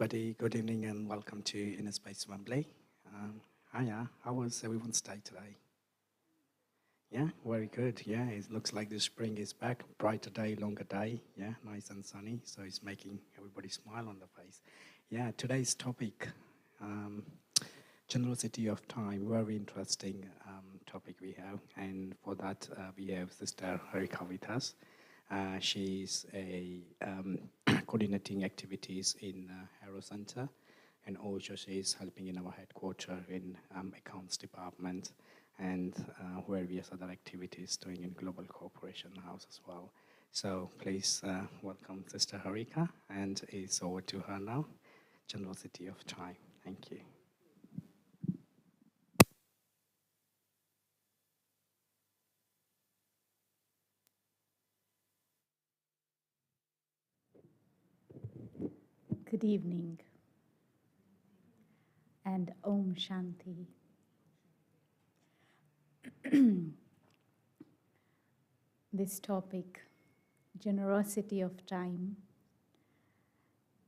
everybody. Good evening and welcome to Inner Space Wembley. Hiya, how was everyone's day today? Yeah, very good. Yeah, it looks like the spring is back. Brighter day, longer day. Yeah, nice and sunny. So it's making everybody smile on the face. Yeah, today's topic, um, generosity of time. Very interesting topic we have. And for that, we have Sister Harika with us. She's coordinating activities in Harrow Center, and also she's helping in our headquarters in accounts department, and various other activities doing in Global Cooperation House as well. So please welcome Sister Harika, and it's over to her now. Generosity of time. Thank you. Good evening and Om Shanti. This topic, generosity of time,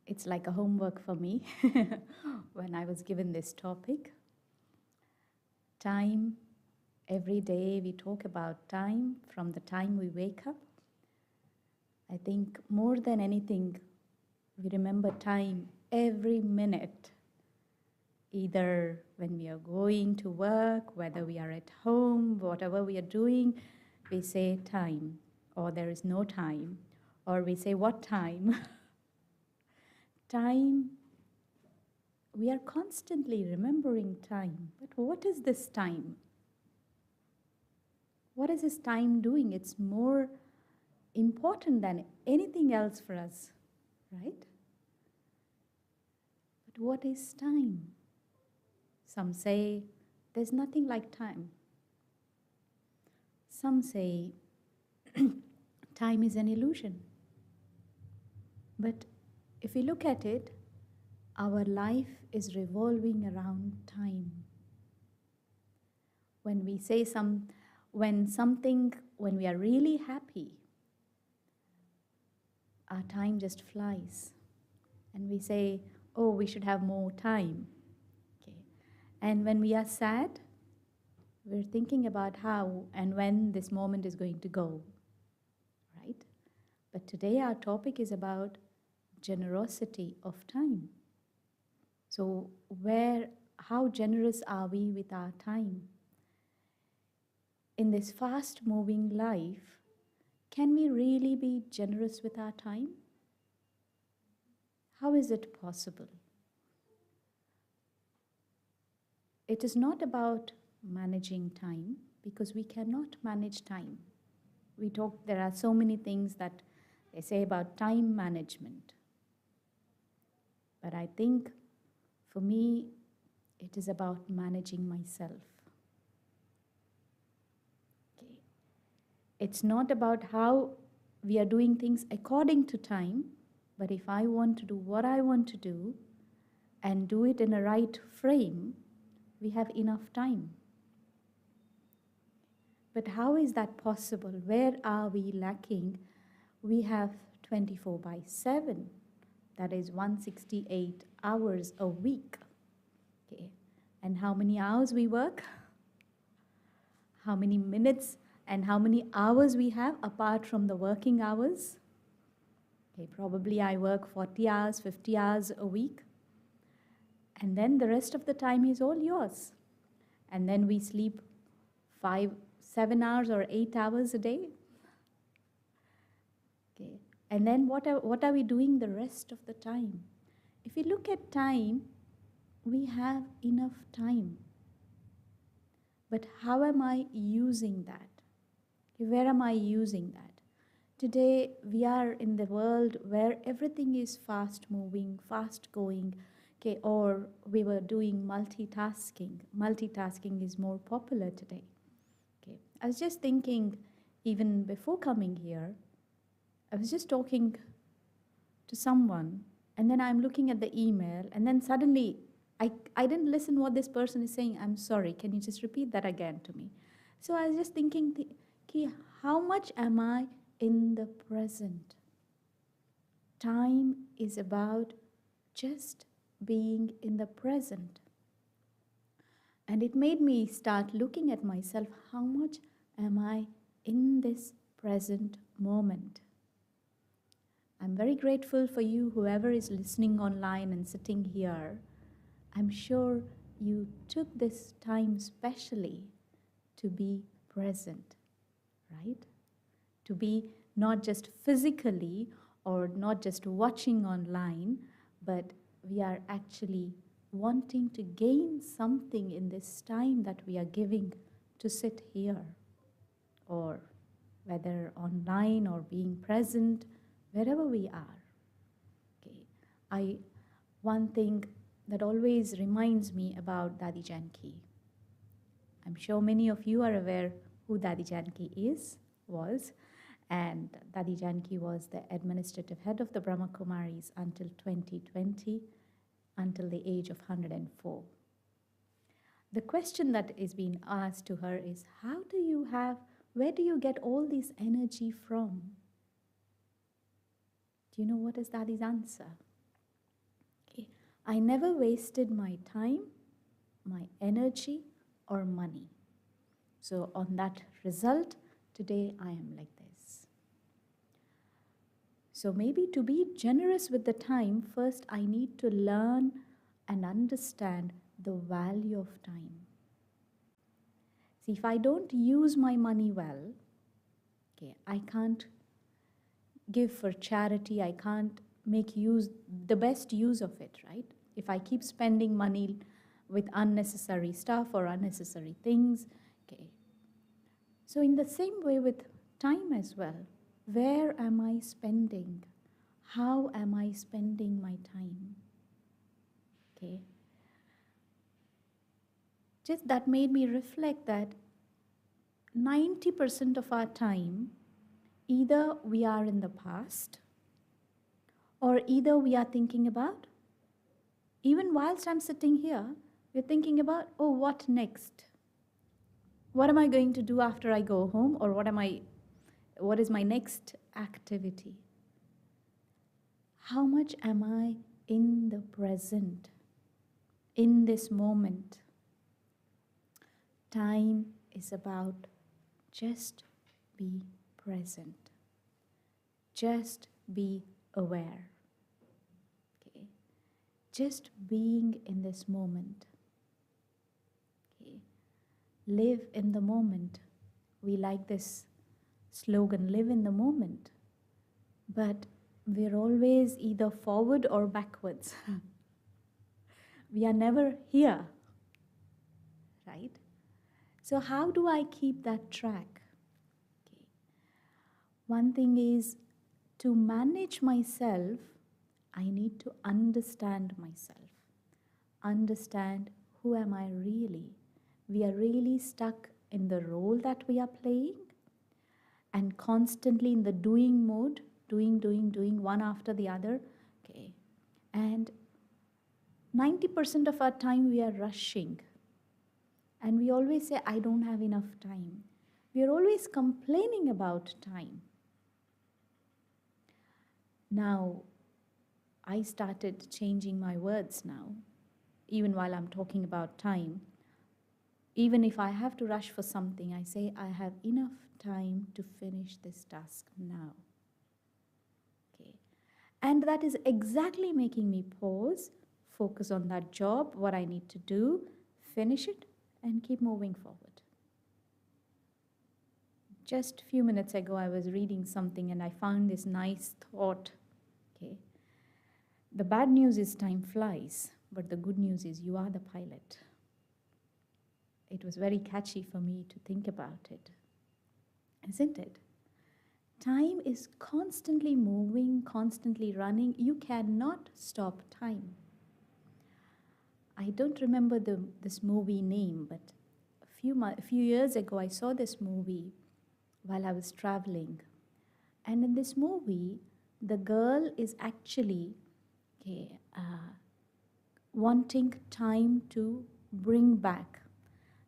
it's like a homework for me when I was given this topic. Time, every day we talk about time from the time we wake up. I think more than anything, we remember time every minute, either when we are going to work, whether we are at home, whatever we are doing, we say time, or there is no time, or we say what time. Time, we are constantly remembering time, but what is this time? What is this time doing? It's more important than anything else for us, right? But what is time? Some say there's nothing like time. Some say time is an illusion. But if we look at it, our life is revolving around time. When we say when we are really happy, our time just flies. And we say, oh, we should have more time. Okay. And when we are sad, we're thinking about how and when this moment is going to go, right? But today our topic is about generosity of time. So how generous are we with our time? In this fast-moving life, can we really be generous with our time? How is it possible? It is not about managing time, because we cannot manage time. There are so many things that they say about time management. But I think for me, it is about managing myself. Okay. It's not about how we are doing things according to time, but if I want to do what I want to do and do it in a right frame, we have enough time. But how is that possible? Where are we lacking? We have 24/7. That is 168 hours a week. Okay. And how many hours we work? How many minutes and how many hours we have apart from the working hours? Okay, probably I work 40 hours, 50 hours a week. And then the rest of the time is all yours. And then we sleep 7 hours or 8 hours a day. Okay. And then what are we doing the rest of the time? If we look at time, we have enough time. But how am I using that? Where am I using that? Today, we are in the world where everything is fast-moving, fast-going, okay, or we were doing multitasking. Multitasking is more popular today. Okay. I was just thinking, even before coming here, I was just talking to someone, and then I'm looking at the email, and then suddenly, I didn't listen what this person is saying. I'm sorry, can you just repeat that again to me? So I was just thinking, how much am I in the present? Time is about just being in the present. And it made me start looking at myself, how much am I in this present moment? I'm very grateful for you, whoever is listening online and sitting here. I'm sure you took this time specially to be present, right? To be not just physically or not just watching online, but we are actually wanting to gain something in this time that we are giving to sit here, or whether online or being present, wherever we are. Okay, one thing that always reminds me about Dadi Janki. I'm sure many of you are aware who Dadi Janki was, and Dadi Janki was the administrative head of the Brahma Kumaris until 2020, until the age of 104. The question that is being asked to her is, where do you get all this energy from? Do you know what is Dadi's answer? Okay. I never wasted my time, my energy, or money. So on that result, today I am like this. So maybe to be generous with the time, first I need to learn and understand the value of time. See, if I don't use my money well, okay, I can't give for charity, I can't make the best use of it, right? If I keep spending money with unnecessary stuff or unnecessary things, okay. So in the same way with time as well, where am I spending? How am I spending my time? Okay. Just that made me reflect that 90% of our time, either we are in the past, or either we are thinking about, even whilst I'm sitting here, we're thinking about, oh, what next? What am I going to do after I go home? Or what is my next activity? How much am I in the present, in this moment? Time is about just be present. Just be aware. Okay? Just being in this moment. Okay? Live in the moment. We like this slogan, live in the moment. But we're always either forward or backwards. We are never here, right? So how do I keep that track? Okay. One thing is, to manage myself, I need to understand myself. Understand who am I really. We are really stuck in the role that we are playing and constantly in the doing mode, doing, one after the other. Okay. And 90% of our time we are rushing. And we always say, I don't have enough time. We are always complaining about time. Now, I started changing my words now, even while I'm talking about time. Even if I have to rush for something, I say, I have enough time to finish this task now. Okay. And that is exactly making me pause, focus on that job, what I need to do, finish it, and keep moving forward. Just a few minutes ago, I was reading something and I found this nice thought. Okay. The bad news is time flies, but the good news is you are the pilot. It was very catchy for me to think about it, isn't it? Time is constantly moving, constantly running. You cannot stop time. I don't remember this movie name, but a few years ago I saw this movie while I was traveling. And in this movie, the girl is actually wanting time to bring back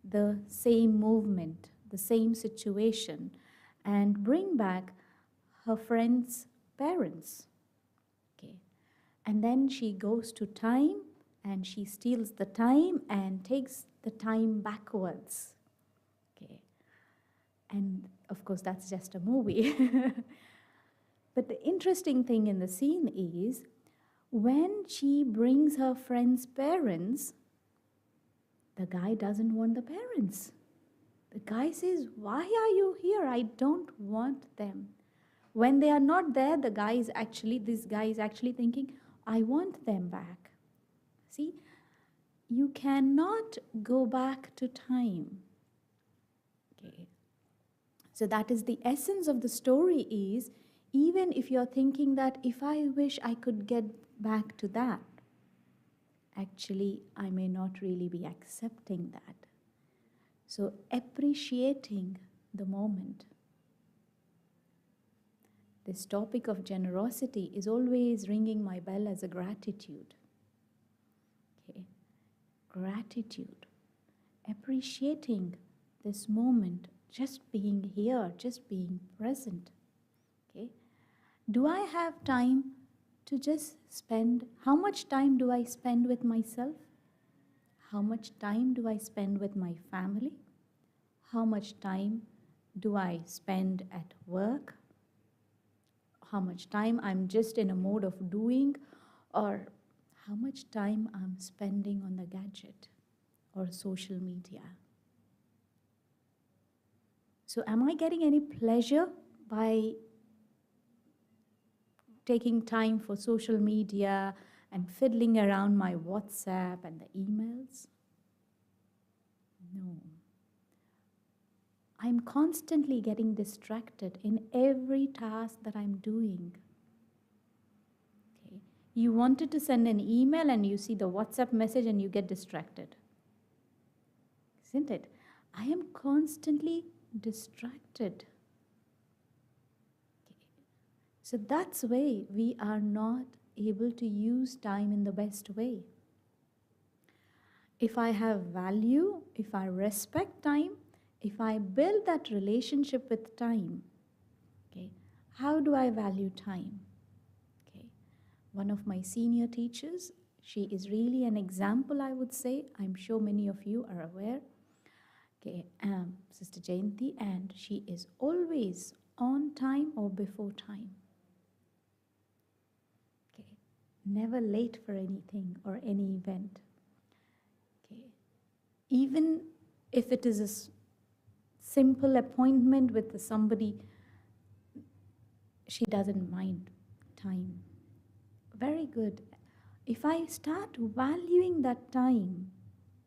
the same movement, the same situation, and bring back her friend's parents. Okay. And then she goes to time and she steals the time and takes the time backwards. Okay. And of course, that's just a movie. But the interesting thing in the scene is when she brings her friend's parents, the guy doesn't want the parents. The guy says, "Why are you here? I don't want them." When they are not there, this guy is actually thinking, "I want them back." See, you cannot go back to time. Okay. So that is the essence of the story is, even if you're thinking that if I wish I could get back to that, actually I may not really be accepting that. So appreciating the moment. This topic of generosity is always ringing my bell as a gratitude. Okay. Gratitude. Appreciating this moment, just being here, just being present. Okay. Do I have time to just spend? How much time do I spend with myself? How much time do I spend with my family? How much time do I spend at work? How much time I'm just in a mode of doing, or how much time I'm spending on the gadget or social media? So am I getting any pleasure by taking time for social media and fiddling around my WhatsApp and the emails? No. I'm constantly getting distracted in every task that I'm doing. Okay. You wanted to send an email and you see the WhatsApp message and you get distracted. Isn't it? I am constantly distracted. Okay. So that's why we are not able to use time in the best way. If I have value, if I respect time, if I build that relationship with time, okay, how do I value time? Okay, one of my senior teachers, she is really an example, I would say. I'm sure many of you are aware. Okay, Sister Jayanti, and she is always on time or before time. Okay, never late for anything or any event. Okay, even if it is a simple appointment with somebody, she doesn't mind time. Very good. If I start valuing that time,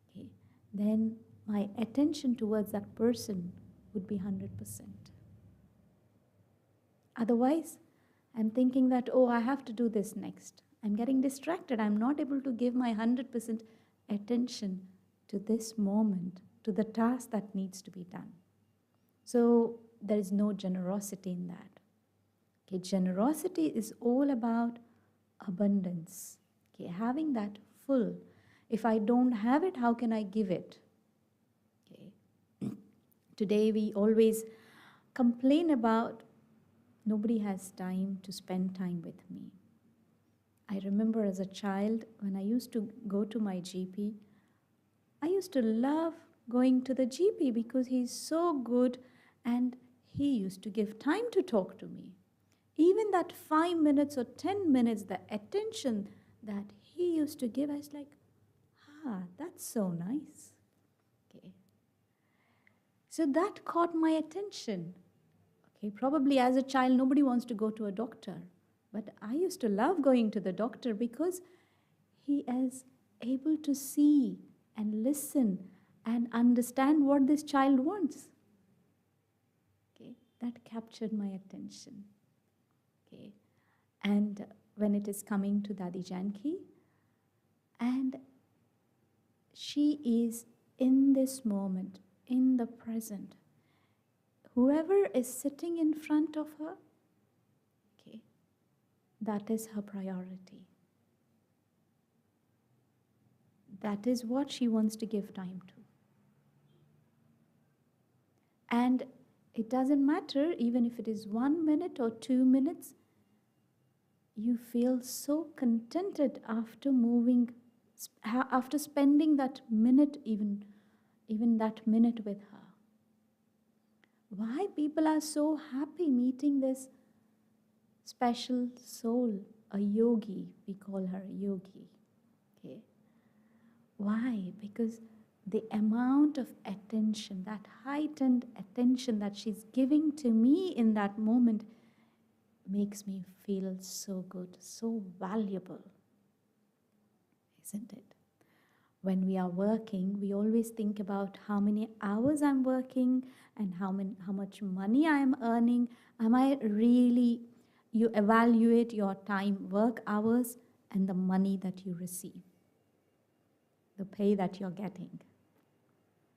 okay, then my attention towards that person would be 100%. Otherwise, I'm thinking that, oh, I have to do this next. I'm getting distracted. I'm not able to give my 100% attention to this moment, to the task that needs to be done. So there is no generosity in that. Okay, generosity is all about abundance. Okay, having that full. If I don't have it, how can I give it? Okay. Today we always complain about nobody has time to spend time with me. I remember as a child when I used to go to my GP, I used to love going to the GP because he's so good and he used to give time to talk to me. Even that 5 minutes or 10 minutes, the attention that he used to give, I was like, that's so nice. Okay. So that caught my attention. Okay, probably as a child, nobody wants to go to a doctor. But I used to love going to the doctor because he is able to see and listen and understand what this child wants. Okay, that captured my attention. Okay, and when it is coming to Dadi Janki, and she is in this moment, in the present. Whoever is sitting in front of her, okay, that is her priority. That is what she wants to give time to. And it doesn't matter even if it is 1 minute or 2 minutes, you feel so contented after moving, after spending that minute, even that minute with her. Why people are so happy meeting this special soul, a yogi, we call her a yogi. Okay. Why? Because the amount of attention, that heightened attention that she's giving to me in that moment makes me feel so good, so valuable. Isn't it? When we are working, we always think about how many hours I'm working and how much money I am earning. Am I really, you evaluate your time, work hours, and the money that you receive, the pay that you're getting,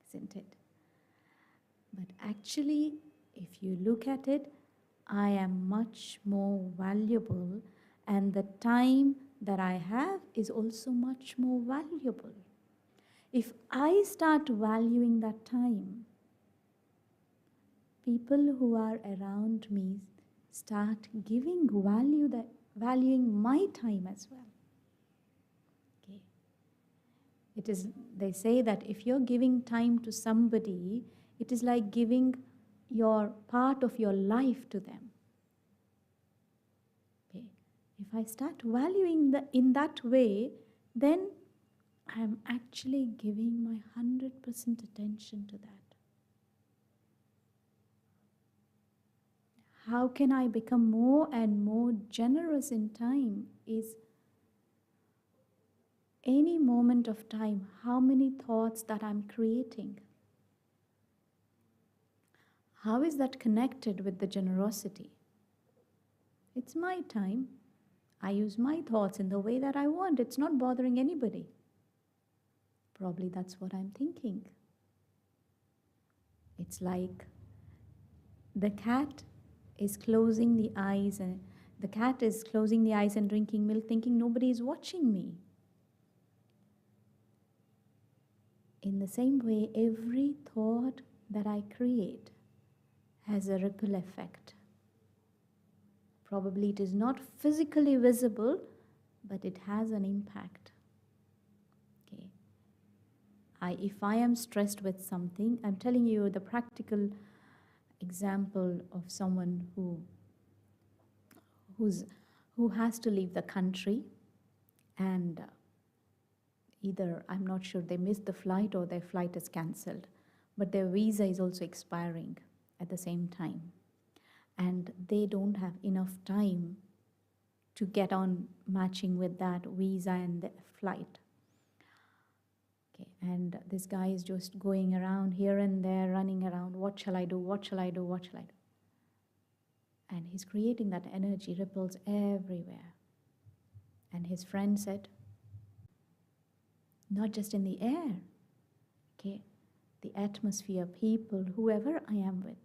isn't it? But actually, if you look at it, I am much more valuable, and the time that I have is also much more valuable. If I start valuing that time, people who are around me start valuing my time as well. Okay. They say that if you're giving time to somebody, it is like giving your part of your life to them. Okay. If I start valuing in that way, then I am actually giving my 100% attention to that. How can I become more and more generous in time is any moment of time, how many thoughts that I'm creating. How is that connected with the generosity? It's my time. I use my thoughts in the way that I want. It's not bothering anybody. Probably that's what I'm thinking. It's like the cat is closing the eyes and drinking milk, thinking nobody is watching me. In the same way, every thought that I create has a ripple effect. Probably it is not physically visible, but it has an impact. Okay. If I am stressed with something, I'm telling you the practical example of someone who has to leave the country, and either, I'm not sure, they missed the flight or their flight is cancelled, but their visa is also expiring at the same time, and they don't have enough time to get on matching with that visa and the flight. Okay, and this guy is just going around here and there, running around, what shall I do, what shall I do, what shall I do? And he's creating that energy, ripples everywhere. And his friend said, not just in the air, okay, the atmosphere, people, whoever I am with.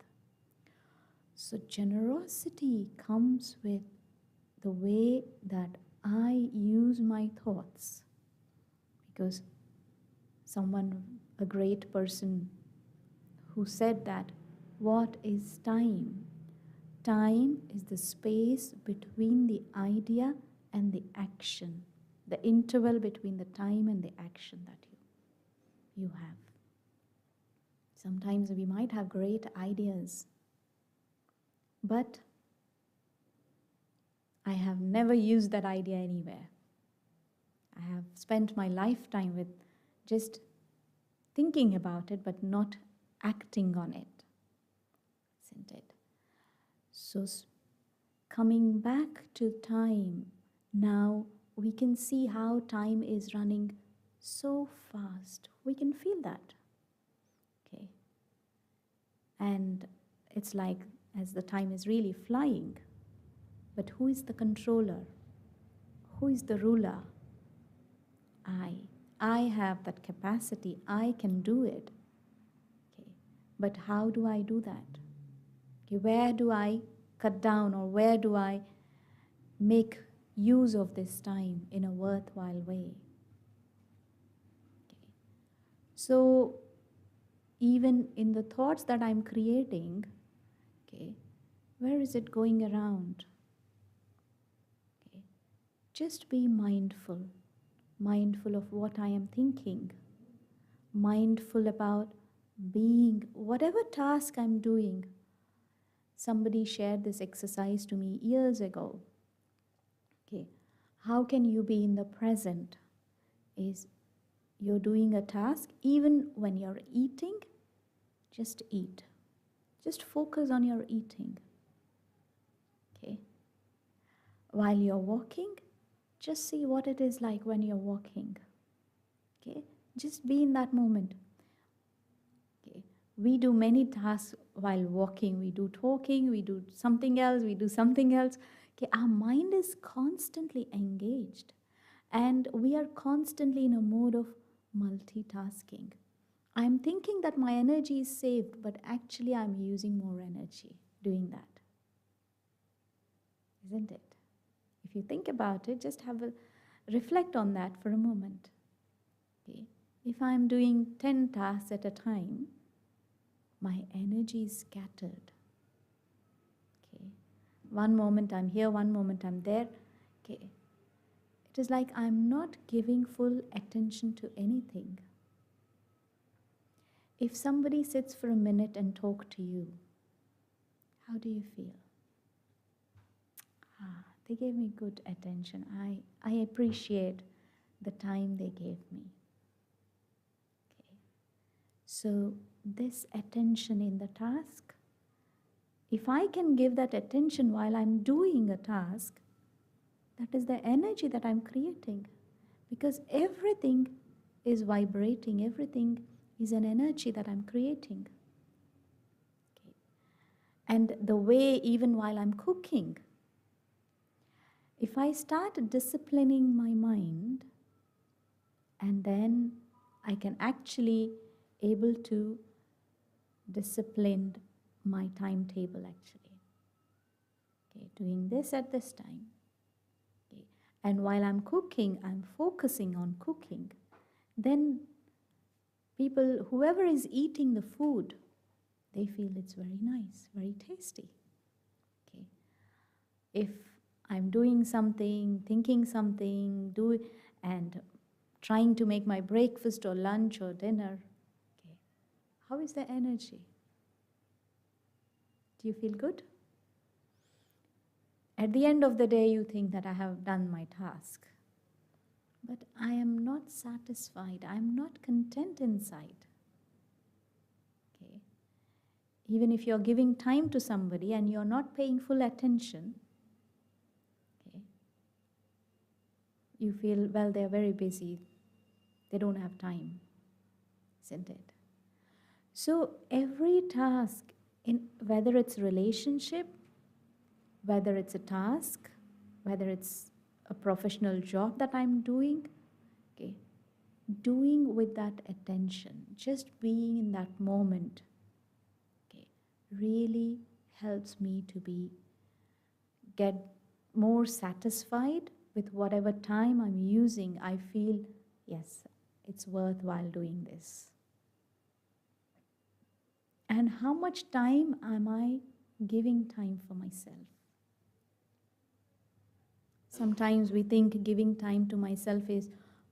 So generosity comes with the way that I use my thoughts. Because a great person who said that, what is time? Time is the space between the idea and the action, the interval between the time and the action that you have. Sometimes we might have great ideas, but I have never used that idea anywhere. I have spent my lifetime with just thinking about it, but not acting on it, isn't it? So coming back to time, now we can see how time is running so fast. We can feel that. Okay. And it's like as the time is really flying. But who is the controller? Who is the ruler? I have that capacity. I can do it. Okay. But how do I do that? Okay. Where do I cut down, or where do I make use of this time in a worthwhile way? Okay. So even in the thoughts that I'm creating, okay, where is it going around? Okay. just be mindful. Mindful of what I am thinking. Mindful about being whatever task I'm doing. Somebody shared this exercise to me years ago. Okay, how can you be in the present? Is you're doing a task, even when you're eating, just eat. Just focus on your eating. Okay. While you're walking, just see what it is like when you're walking. Okay. Just be in that moment. Okay. We do many tasks while walking. We do talking, we do something else, we do something else. Okay. Our mind is constantly engaged, and we are constantly in a mode of multitasking. I'm thinking that my energy is saved, but actually I'm using more energy doing that. Isn't it? If you think about it, just reflect on that for a moment. Okay. If I'm doing 10 tasks at a time, my energy is scattered. Okay. One moment I'm here, one moment I'm there. Okay. It is like I'm not giving full attention to anything. If somebody sits for a minute and talk to you, how do you feel? They gave me good attention. I appreciate the time they gave me. Okay. So this attention in the task, if I can give that attention while I'm doing a task, that is the energy that I'm creating. Because everything is vibrating, everything is an energy that I'm creating. Okay. And the way, even while I'm cooking, if I start disciplining my mind, and then I can actually able to discipline my timetable actually. Okay, doing this at this time. Okay. And while I'm cooking, I'm focusing on cooking. Then people, whoever is eating the food, they feel it's very nice, very tasty. Okay. If I'm doing something, thinking something, and trying to make my breakfast or lunch or dinner, okay, how is the energy? Do you feel good? At the end of the day, you think that I have done my task. But I am not satisfied. I am not content inside. Okay. Even if you're giving time to somebody and you're not paying full attention, okay, you feel, well, they're very busy. They don't have time, isn't it? So every task, whether it's relationship, whether it's a task, whether it's a professional job that I'm doing, okay, doing with that attention, just being in that moment, okay, really helps me to get more satisfied with whatever time I'm using. I feel, yes, it's worthwhile doing this. And how much time am I giving time for myself? Sometimes we think giving time to myself is,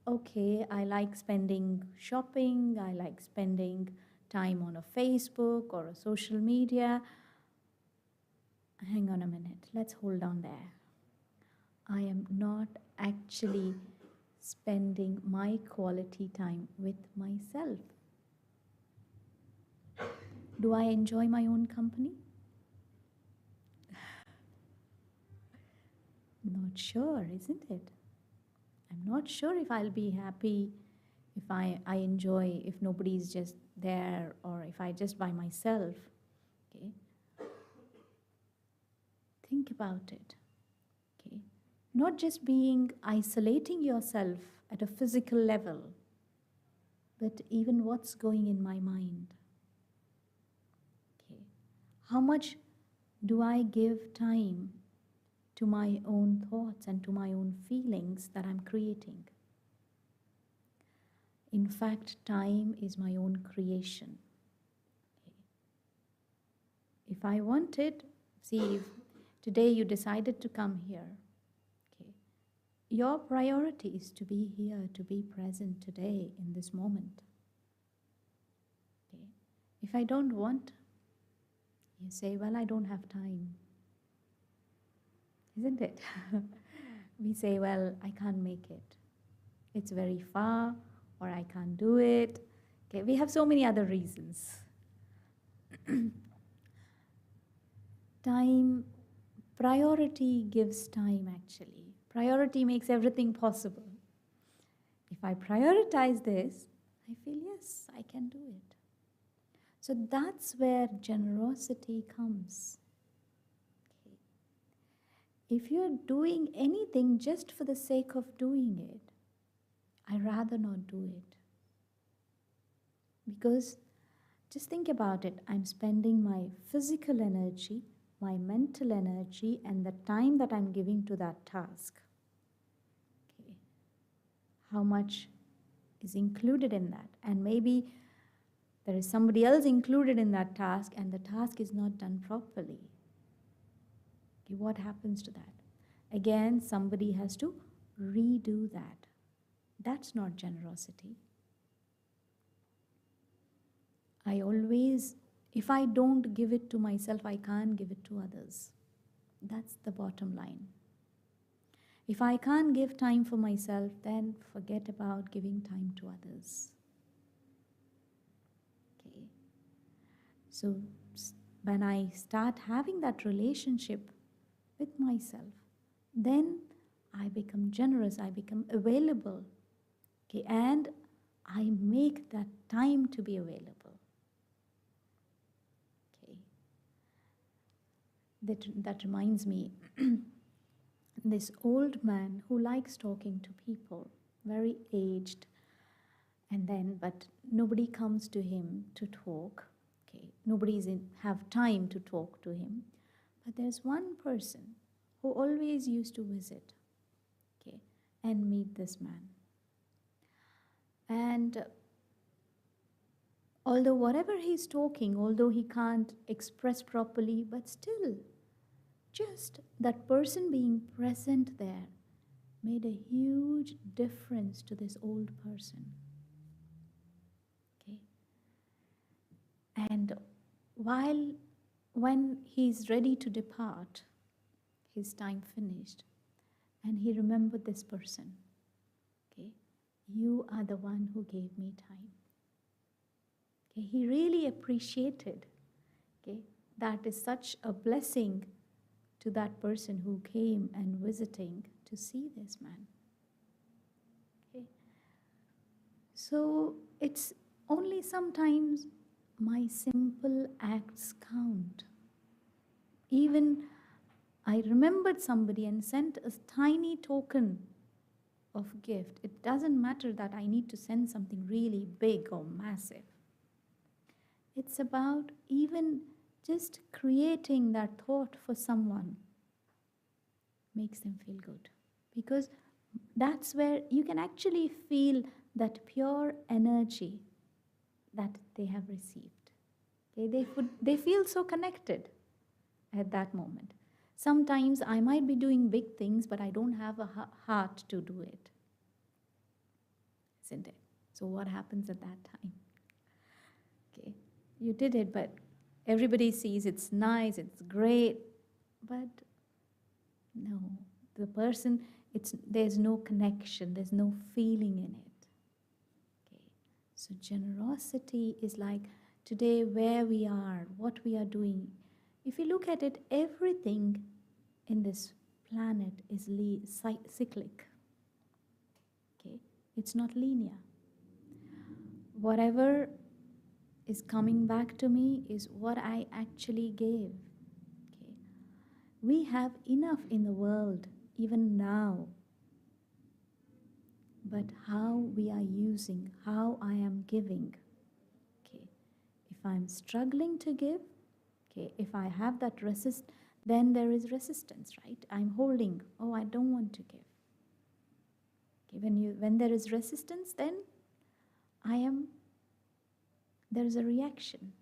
okay, I like spending shopping, I like spending time on a Facebook or a social media. Hang on a minute, let's hold on there. I am not actually spending my quality time with myself. Do I enjoy my own company? Not sure, isn't it? I'm not sure if I'll be happy if I enjoy, if nobody's just there, or if I just by myself. Okay. Think about it. Okay. Not just isolating yourself at a physical level, but even what's going in my mind. Okay. How much do I give time to my own thoughts and to my own feelings that I'm creating? In fact, time is my own creation. Okay. If I wanted, see, if today you decided to come here, okay, your priority is to be here, to be present today in this moment. Okay? If I don't want, you say, well, I don't have time. Isn't it? We say, well, I can't make it. It's very far, or I can't do it. Okay, we have so many other reasons. Time, priority gives time actually. Priority makes everything possible. If I prioritize this, I feel, yes, I can do it. So that's where generosity comes. Okay. If you're doing anything just for the sake of doing it, I'd rather not do it. Because just think about it, I'm spending my physical energy, my mental energy, and the time that I'm giving to that task. Okay. How much is included in that? And maybe there is somebody else included in that task and the task is not done properly. Okay, what happens to that? Again, somebody has to redo that. That's not generosity. I always, if I don't give it to myself, I can't give it to others. That's the bottom line. If I can't give time for myself, then forget about giving time to others. Okay. So when I start having that relationship with myself, then I become generous, I become available. Okay, and I make that time to be available. Okay. That reminds me, this old man who likes talking to people, very aged, but nobody comes to him to talk. Okay, nobody's have time to talk to him. But there's one person who always used to visit, okay, and meet this man. And although whatever he's talking, although he can't express properly, but still, just that person being present there made a huge difference to this old person. Okay. And when he's ready to depart, his time finished, and he remembered this person. Okay, you are the one who gave me time. Okay, he really appreciated. Okay, that is such a blessing to that person who came and visiting to see this man. Okay, so it's only sometimes my simple acts count. Even I remembered somebody and sent a tiny token of gift. It doesn't matter that I need to send something really big or massive. It's about even just creating that thought for someone makes them feel good. Because that's where you can actually feel that pure energy that they have received. Okay? They feel so connected at that moment. Sometimes I might be doing big things, but I don't have a heart to do it. Isn't it? So what happens at that time? Okay, you did it, but everybody sees it's nice, it's great, but no, the person, there's no connection, there's no feeling in it. Okay, so generosity is like today where we are, what we are doing. If you look at it, everything in this planet is cyclic. Okay, it's not linear. Whatever is coming back to me is what I actually gave. Okay, we have enough in the world even now, but how we are using, how I am giving. Okay, if I'm struggling to give, okay, if I have that then there is resistance, right? I'm holding, oh, I don't want to give. Okay, when there is resistance, then there is a reaction.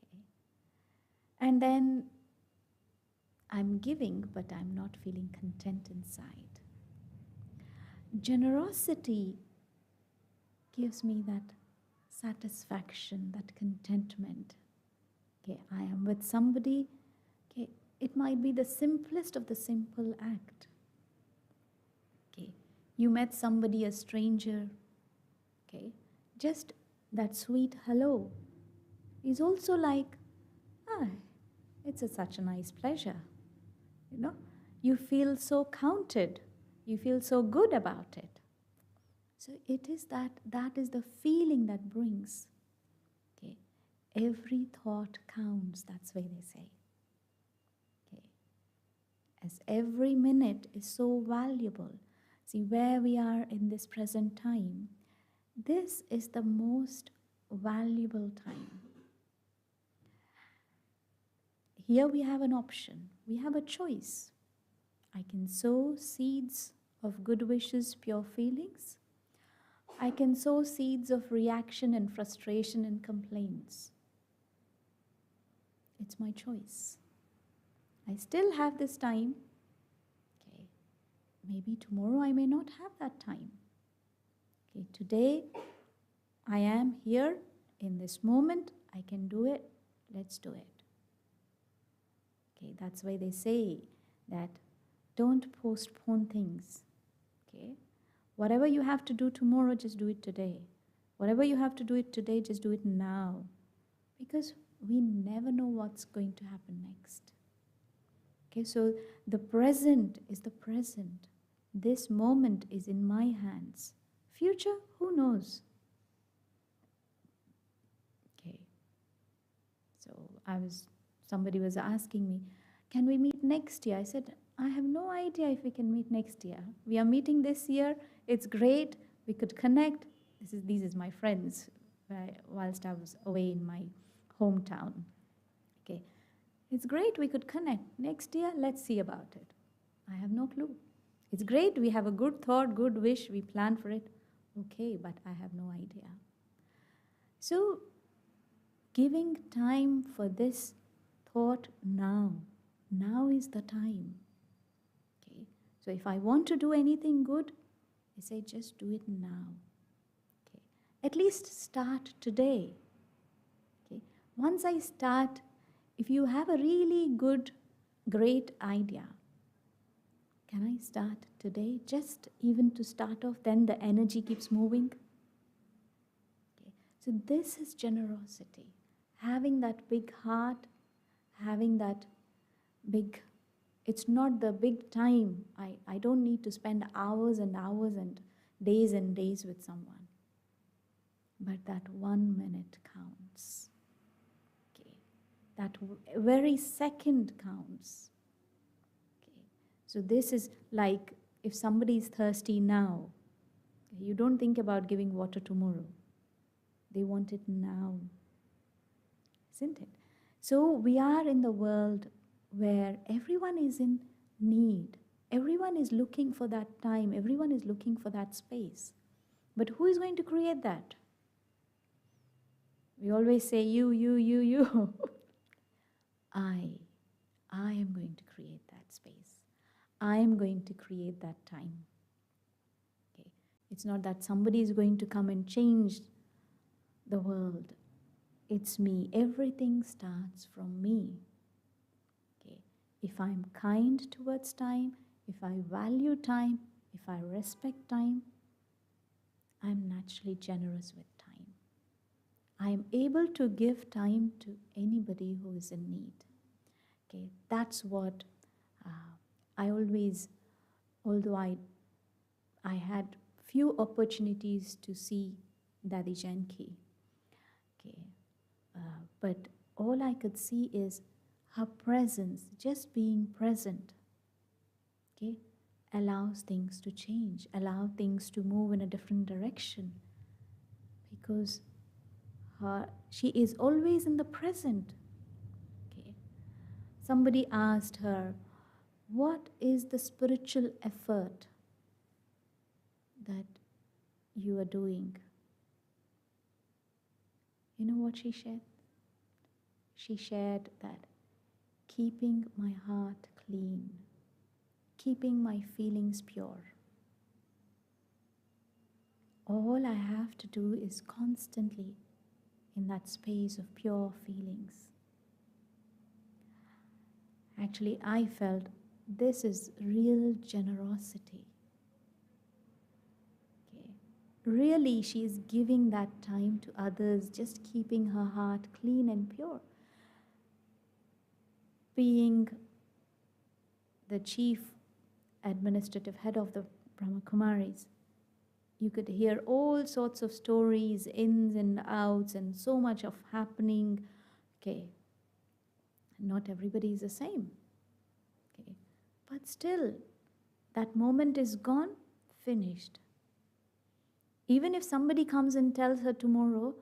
Okay. And then I'm giving, but I'm not feeling content inside. Generosity gives me that satisfaction, that contentment. Okay, I am with somebody. Okay, it might be the simplest of the simple act. Okay, you met somebody, a stranger. Okay, just that sweet hello is also like, it's such a nice pleasure. You know, you feel so counted. You feel so good about it. So it is that is the feeling that brings. Okay, every thought counts. That's why they say. Okay, as every minute is so valuable. See where we are in this present time. This is the most valuable time. Here we have an option. We have a choice. I can sow seeds of good wishes, pure feelings. I can sow seeds of reaction and frustration and complaints. It's my choice. I still have this time. Okay, maybe tomorrow I may not have that time. Okay, today I am here in this moment. I can do it. Let's do it. Okay, that's why they say that don't postpone things. Okay, whatever you have to do tomorrow, just do it today. Whatever you have to do it today, just do it now. Because we never know what's going to happen next. Okay, so the present is the present. This moment is in my hands. Future, who knows? Okay, so somebody was asking me, can we meet next year? I said, I have no idea if we can meet next year. We are meeting this year. It's great. We could connect. These is my friends whilst I was away in my hometown. Okay, it's great. We could connect. Next year, let's see about it. I have no clue. It's great. We have a good thought, good wish. We plan for it. Okay, but I have no idea. So, giving time for this thought now. Now is the time. Okay. So if I want to do anything good, I say just do it now. Okay. At least start today. Okay. Once I start, if you have a really good, great idea, can I start today? Just even to start off, then the energy keeps moving. Okay. So this is generosity. Having that big heart, having that big, it's not the big time. I don't need to spend hours and hours and days with someone. But that 1 minute counts. Okay. That very second counts. Okay. So this is like if somebody is thirsty now, you don't think about giving water tomorrow. They want it now. Isn't it? So we are in the world where everyone is in need. Everyone is looking for that time. Everyone is looking for that space. But who is going to create that? We always say you. I am going to create that space. I am going to create that time. Okay. It's not that somebody is going to come and change the world. It's me. Everything starts from me. Okay. If I'm kind towards time, if I value time, if I respect time, I'm naturally generous with time. I am able to give time to anybody who is in need. Okay, that's what I always, although I had few opportunities to see Dadi Janki, okay, but all I could see is her presence, just being present, okay, allows things to change, allow things to move in a different direction, because she is always in the present. Okay. Somebody asked her, what is the spiritual effort that you are doing? You know what she shared? She shared that keeping my heart clean, keeping my feelings pure. All I have to do is constantly in that space of pure feelings. Actually, I felt this is real generosity. Okay. Really, she is giving that time to others, just keeping her heart clean and pure. Being the chief administrative head of the Brahma Kumaris, you could hear all sorts of stories, ins and outs, and so much of happening. Okay, not everybody is the same. Okay, but still, that moment is gone, finished. Even if somebody comes and tells her tomorrow,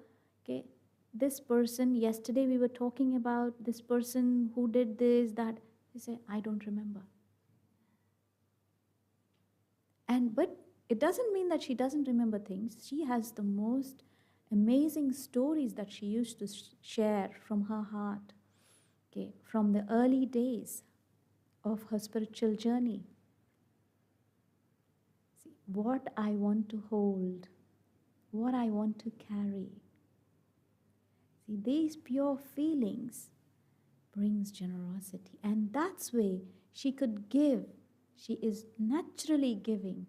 okay, this person, yesterday we were talking about this person who did this, that, they say, I don't remember. But it doesn't mean that she doesn't remember things. She has the most amazing stories that she used to share from her heart, okay, from the early days of her spiritual journey. See, what I want to hold, what I want to carry. See, these pure feelings brings generosity, and that's way she could give. She is naturally giving.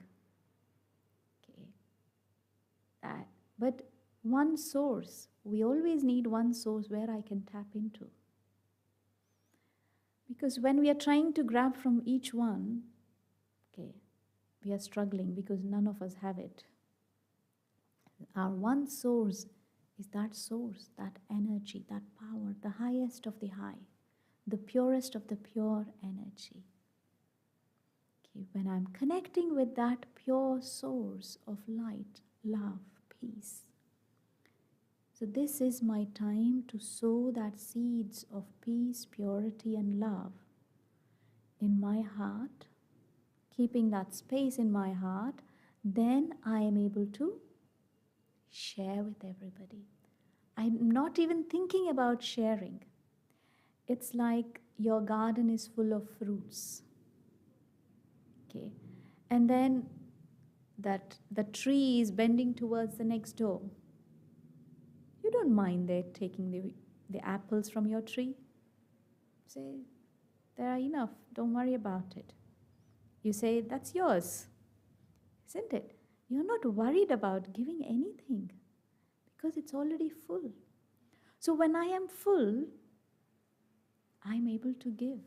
But one source, we always need one source where I can tap into. Because when we are trying to grab from each one, okay, we are struggling because none of us have it. Our one source is that source, that energy, that power, the highest of the high, the purest of the pure energy. Okay, when I'm connecting with that pure source of light, love, peace. So this is my time to sow that seeds of peace, purity, and love in my heart, keeping that space in my heart. Then I am able to share with everybody. I'm not even thinking about sharing. It's like your garden is full of fruits. Okay, and then that the tree is bending towards the next door. You don't mind they taking the apples from your tree. Say, there are enough, don't worry about it. You say, that's yours, isn't it? You're not worried about giving anything because it's already full. So when I am full, I'm able to give.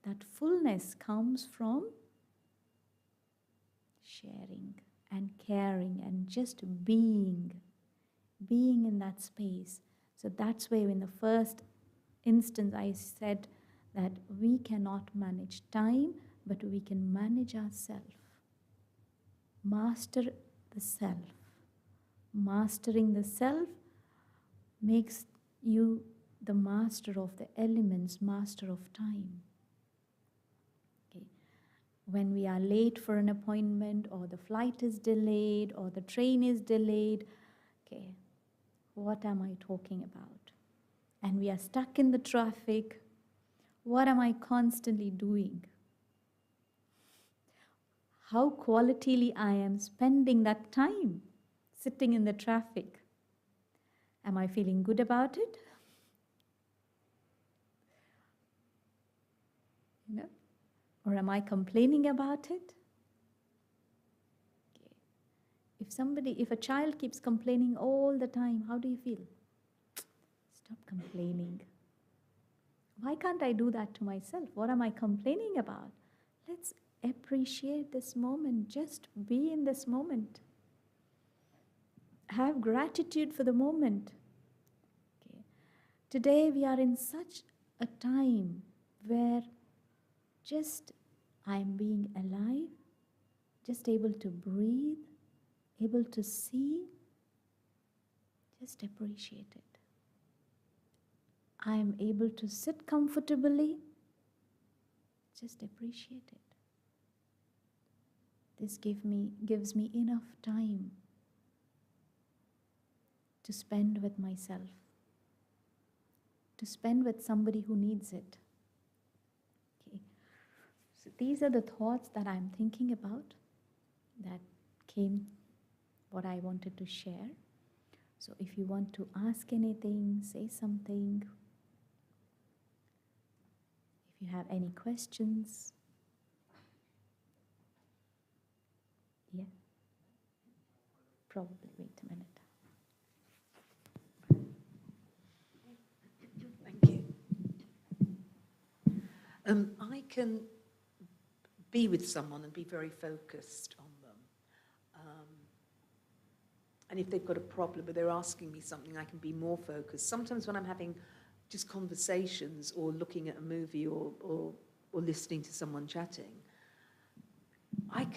That fullness comes from sharing and caring and just being in that space. So that's why in the first instance I said that we cannot manage time, but we can manage ourselves. Master the self. Mastering the self makes you the master of the elements, master of time. Okay. When we are late for an appointment, or the flight is delayed, or the train is delayed, okay, what am I talking about? And we are stuck in the traffic. What am I constantly doing? How qualitily I am spending that time sitting in the traffic. Am I feeling good about it? You know? Or am I complaining about it? Okay. If a child keeps complaining all the time, how do you feel? Stop complaining. Why can't I do that to myself? What am I complaining about? Let's appreciate this moment. Just be in this moment. Have gratitude for the moment. Okay. Today we are in such a time where just I am being alive, just able to breathe, able to see. Just appreciate it. I am able to sit comfortably. Just appreciate it. This gives me enough time to spend with myself, to spend with somebody who needs it. So these are the thoughts that I'm thinking about, that came what I wanted to share. So if you want to ask anything, say something. If you have any questions. Yeah. Probably wait a minute. Thank you. I can be with someone and be very focused on them. And if they've got a problem or they're asking me something, I can be more focused. Sometimes when I'm having just conversations or looking at a movie or listening to someone chatting, I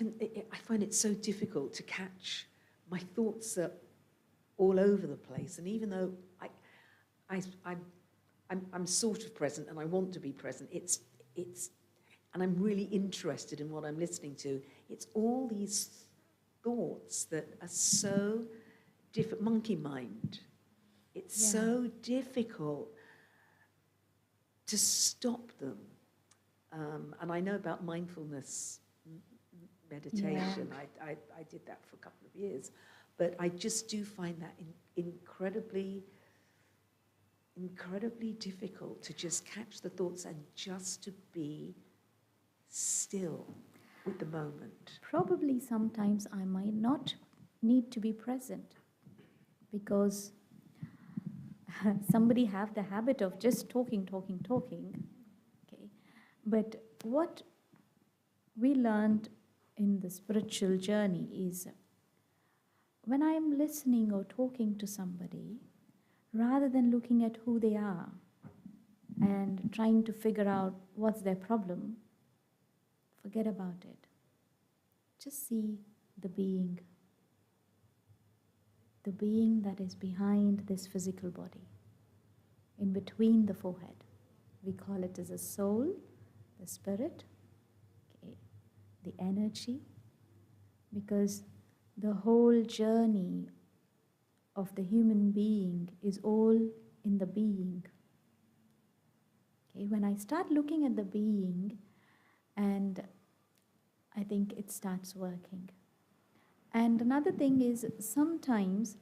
find it so difficult to catch. My thoughts are all over the place, and even though I'm sort of present and I want to be present, and I'm really interested in what I'm listening to, it's all these thoughts that are so different. Monkey mind. It's so difficult to stop them. And I know about mindfulness meditation. I did that for a couple of years. But I just do find that incredibly difficult to just catch the thoughts and just to be still with the moment. Probably sometimes I might not need to be present, because somebody have the habit of just talking. Okay, but what we learned in the spiritual journey is, when I am listening or talking to somebody, rather than looking at who they are and trying to figure out what's their problem, forget about it. Just see the being that is behind this physical body, in between the forehead. We call it as a soul, the spirit, okay, the energy, because the whole journey of the human being is all in the being. Okay, when I start looking at the being, and I think it starts working. And another thing is, sometimes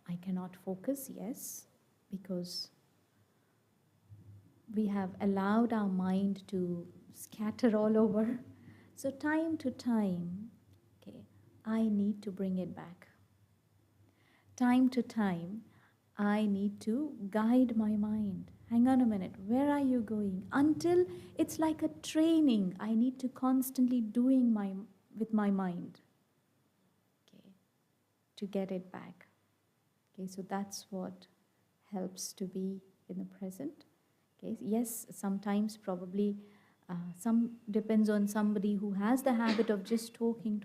I cannot focus, yes, because we have allowed our mind to scatter all over. So time to time, okay, I need to bring it back. Time to time, I need to guide my mind. Hang on a minute, where are you going? Until it's like a training, I need to constantly doing with my mind, okay, to get it back. Okay, so that's what helps to be in the present. Okay, yes, sometimes probably some depends on somebody who has the habit of just talking.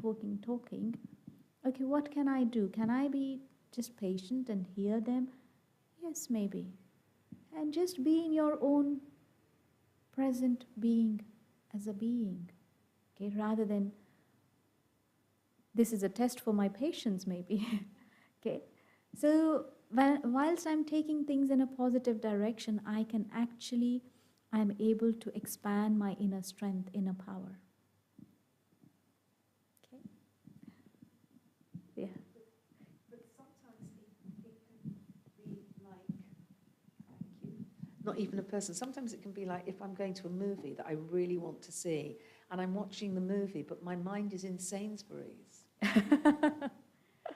Okay, what can I do? Can I be just patient and hear them? Yes, maybe. And just be in your own present being as a being. Okay, rather than, this is a test for my patience maybe. Okay, so whilst I'm taking things in a positive direction, I'm able to expand my inner strength, inner power. Okay? Yeah. But sometimes it can be like, thank you, not even a person. Sometimes it can be like if I'm going to a movie that I really want to see, and I'm watching the movie, but my mind is in Sainsbury's.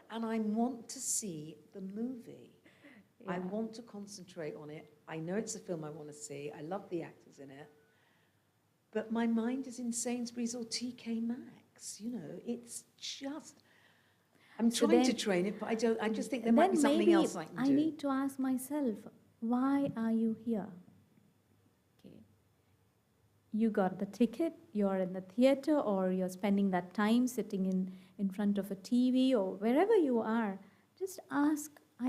And I want to see the movie. Yeah. I want to concentrate on it. I know it's a film I want to see. I love the actors in it. But my mind is in Sainsbury's or TK Maxx. You know, it's just... I'm trying to train it, but I just think there might be something else I can do. I need to ask myself, why are you here? Okay. You got the ticket, you're in the theater, or you're spending that time sitting in front of a TV, or wherever you are. Just I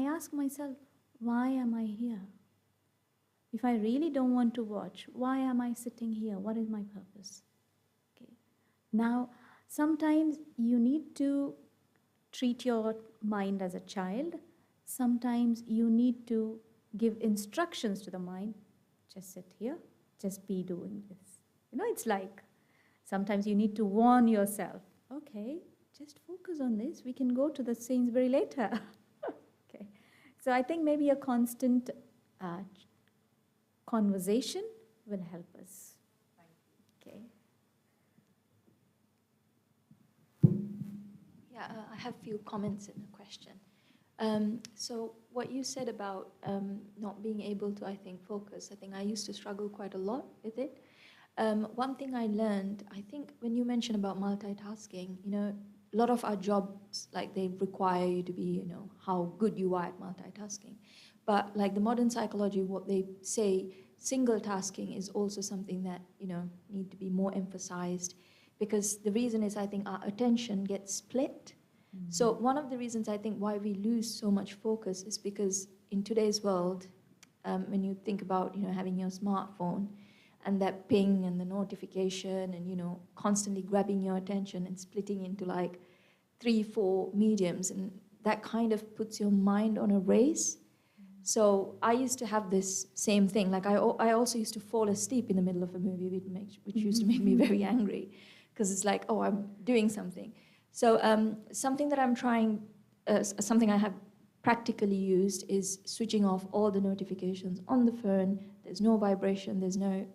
ask myself, why am I here? If I really don't want to watch, why am I sitting here? What is my purpose? Okay. Now, sometimes you need to treat your mind as a child. Sometimes you need to give instructions to the mind. Just sit here, just be doing this. It's like sometimes you need to warn yourself, okay, just focus on this. We can go to the Sainsbury later. Okay. So I think maybe a constant conversation will help us. Okay. Yeah, I have a few comments and a question. So what you said about not being able to, I think, focus, I think I used to struggle quite a lot with it. One thing I learned, I think when you mentioned about multitasking, a lot of our jobs, like they require you to be, how good you are at multitasking. But like the modern psychology, what they say, single tasking is also something that, need to be more emphasized, because the reason is I think our attention gets split. Mm-hmm. So one of the reasons I think why we lose so much focus is because in today's world, when you think about, having your smartphone and that ping and the notification and, constantly grabbing your attention and splitting into like 3-4 mediums, and that kind of puts your mind on a race. So I used to have this same thing. Like I also used to fall asleep in the middle of a movie, which used to make me very angry, because it's like, oh, I'm doing something. So something that I'm trying, something I have practically used is switching off all the notifications on the phone. There's no vibration,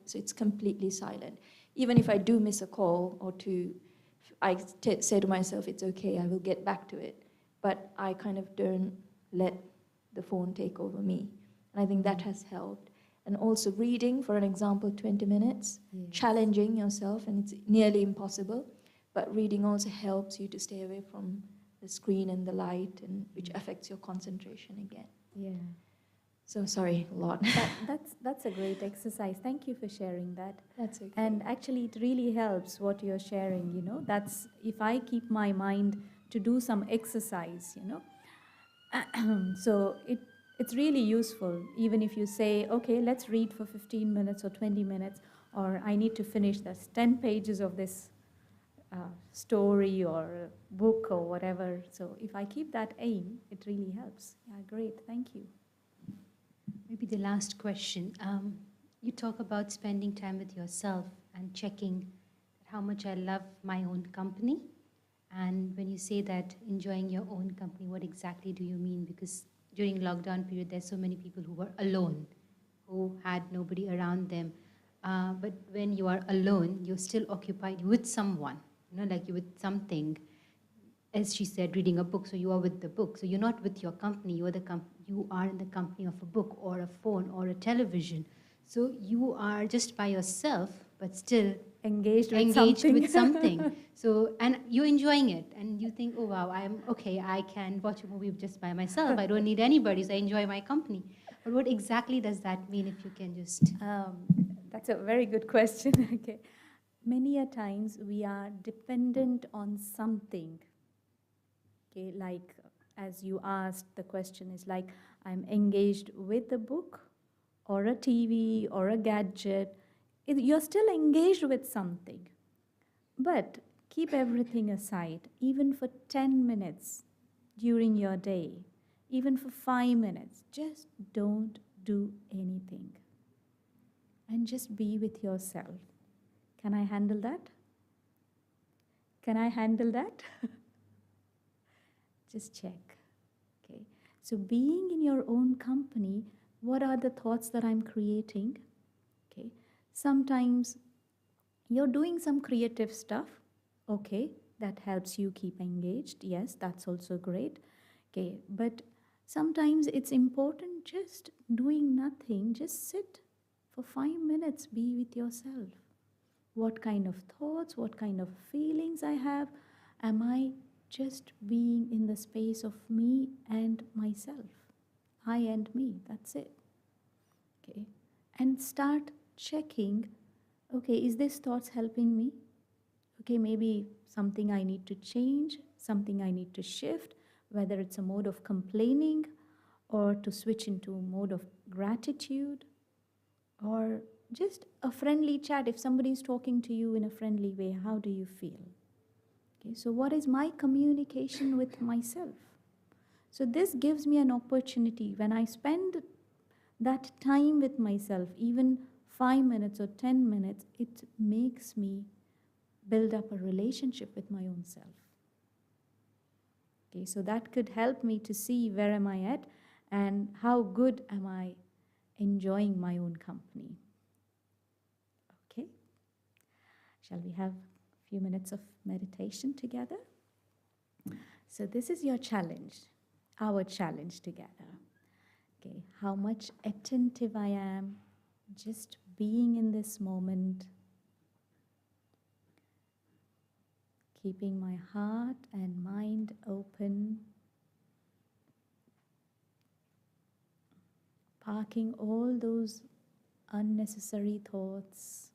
so it's completely silent. Even if I do miss a call or two, I say to myself, it's okay, I will get back to it. But I kind of don't let the phone take over me. And I think that has helped. And also reading, for an example, 20 minutes, Yes. challenging yourself, and it's nearly impossible. But reading also helps you to stay away from the screen and the light, and which affects your concentration again. Yeah. So sorry, a lot. That's a great exercise. Thank you for sharing that. That's okay. And actually, it really helps what you're sharing, That's if I keep my mind to do some exercise, So it's really useful, even if you say, okay, let's read for 15 minutes or 20 minutes, or I need to finish this 10 pages of this story or book or whatever. So if I keep that aim, it really helps. Yeah, great. Thank you. Maybe the last question. You talk about spending time with yourself and checking how much I love my own company. And when you say that enjoying your own company, what exactly do you mean? Because during lockdown period, there's so many people who were alone, who had nobody around them. But when you are alone, you're still occupied with someone, like you're with something. As she said, reading a book, so you are with the book. So you're not with your company, you are in the company of a book or a phone or a television. So you are just by yourself, but still Engaged with something. So, and you're enjoying it, and you think, oh wow, I'm okay, I can watch a movie just by myself. I don't need anybody, so I enjoy my company. But what exactly does that mean, if you can just... That's a very good question. Okay. Many a times we are dependent on something. Okay, like as you asked, the question is like, I'm engaged with a book or a TV or a gadget. You're still engaged with something. But keep everything aside, even for 10 minutes during your day, even for 5 minutes. Just don't do anything. And just be with yourself. Can I handle that? Can I handle that? Just check. Okay. So being in your own company, what are the thoughts that I'm creating? Okay. Sometimes you're doing some creative stuff. Okay. That helps you keep engaged. Yes, that's also great. Okay. But sometimes it's important just doing nothing. Just sit for 5 minutes. Be with yourself. What kind of thoughts, what kind of feelings I have? Am I just being in the space of me and myself? I and me, that's it. Okay. And start checking, okay, is this thoughts helping me? Okay, maybe something I need to change, something I need to shift, whether it's a mode of complaining or to switch into a mode of gratitude, or just a friendly chat. If somebody is talking to you in a friendly way, how do you feel? Okay, so what is my communication with myself? So this gives me an opportunity when I spend that time with myself, even 5 minutes or 10 minutes, it makes me build up a relationship with my own self. Okay, so that could help me to see where am I at and how good am I enjoying my own company. Okay, shall we have a few minutes of meditation together? So this is your challenge, our challenge together. Okay, how much attentive I am, just being in this moment, keeping my heart and mind open, parking all those unnecessary thoughts.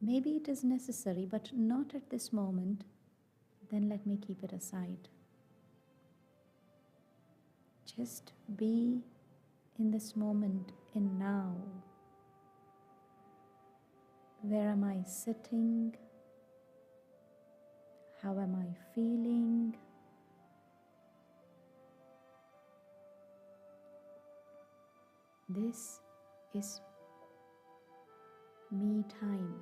Maybe it is necessary, but not at this moment, then let me keep it aside. Just be in this moment, in now. Where am I sitting? How am I feeling? This is me time.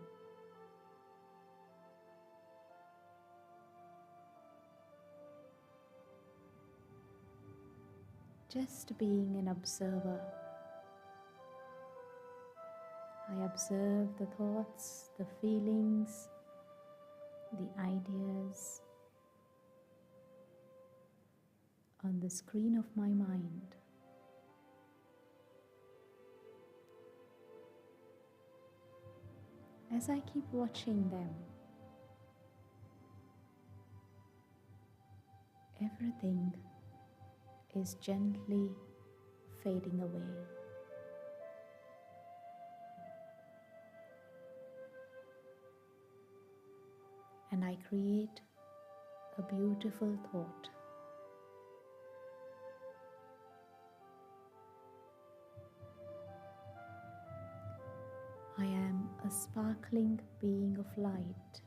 Just being an observer. I observe the thoughts, the feelings, the ideas on the screen of my mind. As I keep watching them, everything is gently fading away. And I create a beautiful thought. I am a sparkling being of light.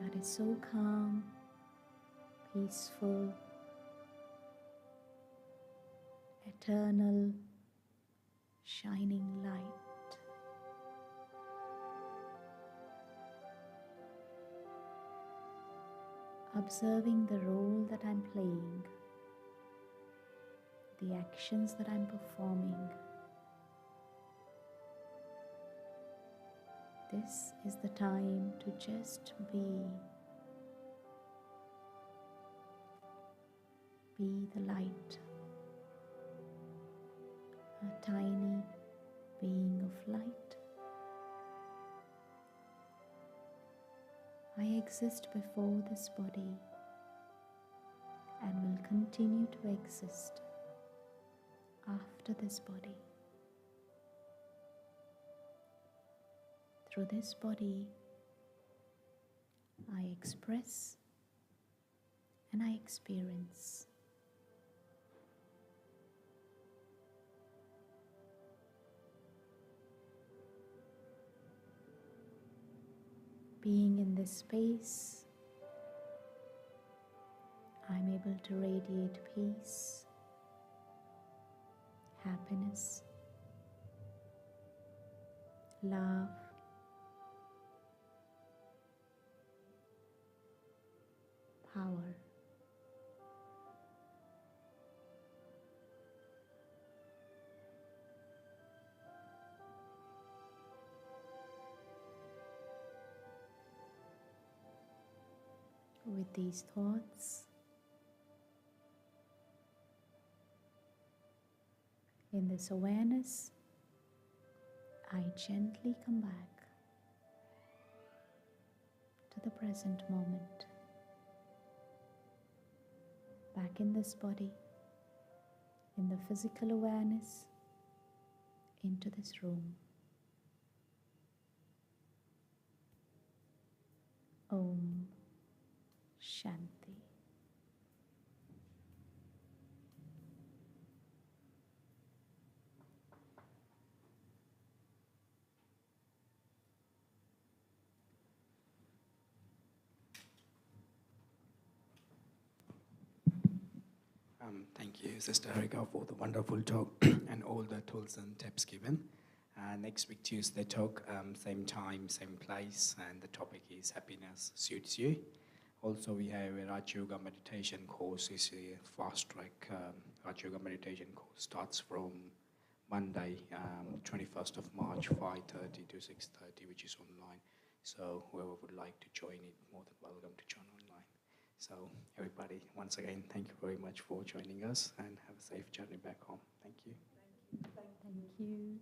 That is so calm, peaceful, eternal, shining light. Observing the role that I'm playing, the actions that I'm performing. This is the time to just be. Be the light, a tiny being of light. I exist before this body and will continue to exist after this body. Through this body, I express and I experience. Being in this space, I'm able to radiate peace, happiness, love, power. With these thoughts, in this awareness, I gently come back to the present moment, back in this body, in the physical awareness, into this room. Om Shanti. Thank you, Sister Harika, for the wonderful talk and all the tools and tips given. Next week, Tuesday talk, same time, same place, and the topic is happiness suits you. Also, we have a Raj Yoga meditation course. It's a fast track Raj Yoga meditation course. Starts from Monday, 21st of March, 5:30 to 6:30, which is online. So whoever would like to join it, more than welcome to join online. So everybody, once again, thank you very much for joining us, and have a safe journey back home. Thank you. Thank you.